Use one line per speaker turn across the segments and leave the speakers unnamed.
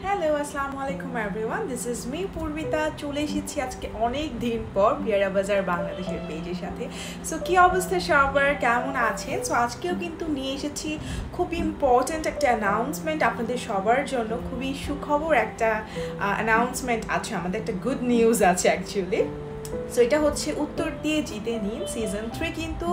Hello আসসালামু আলাইকুম everyone, this is me পূর্বিতা। চলে এসেছি আজকে অনেক দিন পর পেয়ারা বাজার বাংলাদেশের পেজের সাথে। সো কী অবস্থা সবার, কেমন আছেন? সো আজকেও কিন্তু নিয়ে এসেছি খুব ইম্পর্ট্যান্ট একটা অ্যানাউন্সমেন্ট আপনাদের সবার জন্য। খুবই সুখবর একটা অ্যানাউন্সমেন্ট আছে, আমাদের একটা গুড নিউজ আছে অ্যাকচুয়ালি। সো এটা হচ্ছে উত্তর দিয়ে জিতে নিন সিজন 3 কিন্তু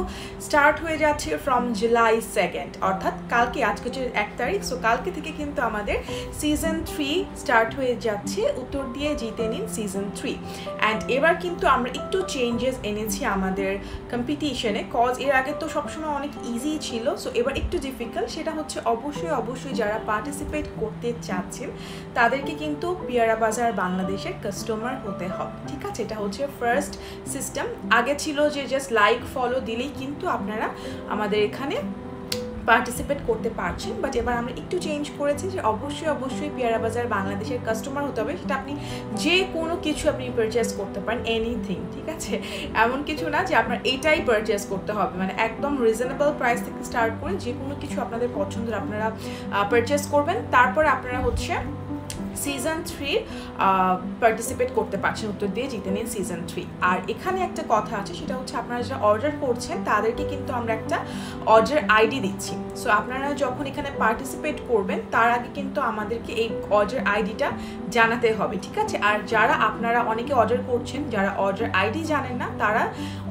স্টার্ট হয়ে যাচ্ছে ফ্রম জুলাই 2, অর্থাৎ কালকে, আজকে হচ্ছে 1 তারিখ। সো কালকে থেকে কিন্তু আমাদের সিজন 3 স্টার্ট হয়ে যাচ্ছে, উত্তর দিয়ে জিতে নিন সিজন 3। অ্যান্ড এবার কিন্তু আমরা একটু চেঞ্জেস এনেছি আমাদের কম্পিটিশনে, কজ এর আগে তো সবসময় অনেক ইজি ছিল। সো এবার একটু ডিফিকাল্ট, সেটা হচ্ছে অবশ্যই যারা পার্টিসিপেট করতে চাচ্ছেন তাদেরকে কিন্তু পেয়ারা বাজার বাংলাদেশের কাস্টমার হতে হবে, ঠিক আছে? এটা হচ্ছে ফার্স্ট সিস্টেম। আগে ছিল যে জাস্ট লাইক ফলো দিলেই কিন্তু আপনারা আমাদের এখানে পার্টিসিপেট করতে পারছেন, বাট এবার আমরা একটু চেঞ্জ করেছি যে অবশ্যই পেয়ারা বাজার বাংলাদেশের কাস্টমার হতে হবে। সেটা আপনি যে কোনো কিছু আপনি পারচেস করতে পারেন, এনিথিং, ঠিক আছে? এমন কিছু না যে আপনার এটাই পারচেস করতে হবে, মানে একদম রিজনেবল প্রাইস থেকে স্টার্ট করে যে কোনো কিছু আপনাদের পছন্দের আপনারা পারচেস করবেন, তারপরে আপনারা হচ্ছে সিজন 3 পার্টিসিপেট করতে পারছেন, উত্তর দিয়ে জিতে নিন সিজন 3। আর এখানে একটা কথা আছে, সেটা হচ্ছে আপনারা যারা অর্ডার করছেন তাদেরকে কিন্তু আমরা একটা অর্ডার আইডি দিচ্ছি। সো আপনারা যখন এখানে পার্টিসিপেট করবেন তার আগে কিন্তু আমাদেরকে এই অর্ডার আইডিটা জানাতে হবে, ঠিক আছে? আর যারা আপনারা অনেকে অর্ডার করছেন, যারা অর্ডার আইডি জানেন না, তারা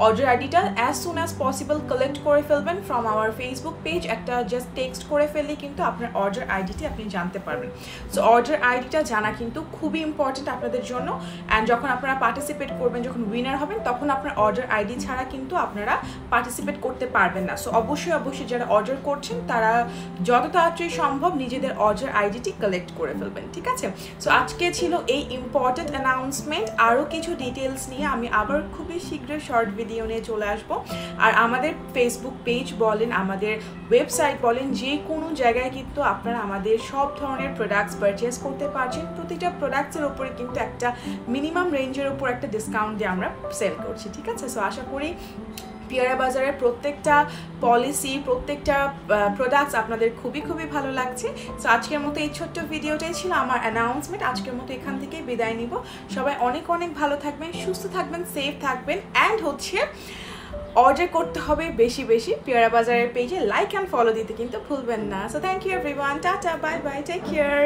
অর্ডার আইডিটা as soon as possible collect করে ফেলবেন ফ্রম আওয়ার ফেসবুক পেজ। একটা জাস্ট টেক্সট করে ফেললেই কিন্তু আপনার অর্ডার আইডিটি আপনি জানতে পারবেন। সো অর্ডার আইডিটা জানা কিন্তু খুবই ইম্পর্টেন্ট আপনাদের জন্য। অ্যান্ড যখন আপনারা পার্টিসিপেট করবেন, যখন উইনার হবেন, তখন আপনার অর্ডার আইডি ছাড়া কিন্তু আপনারা পার্টিসিপেট করতে পারবেন না। সো অবশ্যই যারা অর্ডার করছেন তারা যত তাড়াতাড়ি সম্ভব নিজেদের অর্ডার আইডিটি কালেক্ট করে ফেলবেন, ঠিক আছে? সো আজকে ছিল এই ইম্পর্টেন্ট অ্যানাউন্সমেন্ট। আরও কিছু ডিটেলস নিয়ে আমি আবার খুবই শীঘ্রই শর্ট ভিডিও নিয়ে চলে আসবো। আর আমাদের ফেসবুক পেজ বলেন, আমাদের ওয়েবসাইট বলেন, যে কোনো জায়গায় কিন্তু আপনারা আমাদের সব ধরনের প্রোডাক্টস পারচেস করতে পারছেন। প্রতিটা প্রোডাক্টসের উপরে কিন্তু একটা মিনিমাম রেঞ্জের উপর একটা ডিসকাউন্ট দিয়ে আমরা সেল করছি, ঠিক আছে? সো আশা করি পেয়ারা বাজারের প্রত্যেকটা পলিসি, প্রত্যেকটা প্রোডাক্টস আপনাদের খুবই ভালো লাগছে। সো আজকের মতো এই ছোট্ট ভিডিওটাই ছিল আমার অ্যানাউন্সমেন্ট। আজকের মতো এখান থেকেই বিদায় নিব। সবাই অনেক ভালো থাকবেন, সুস্থ থাকবেন, সেফ থাকবেন। অ্যান্ড হচ্ছে অর্ডার করতে হবে বেশি পেয়ারা বাজারের পেজে লাইক অ্যান্ড ফলো দিতে কিন্তু ভুলবেন না। So thank you everyone, tata, bye bye, take care.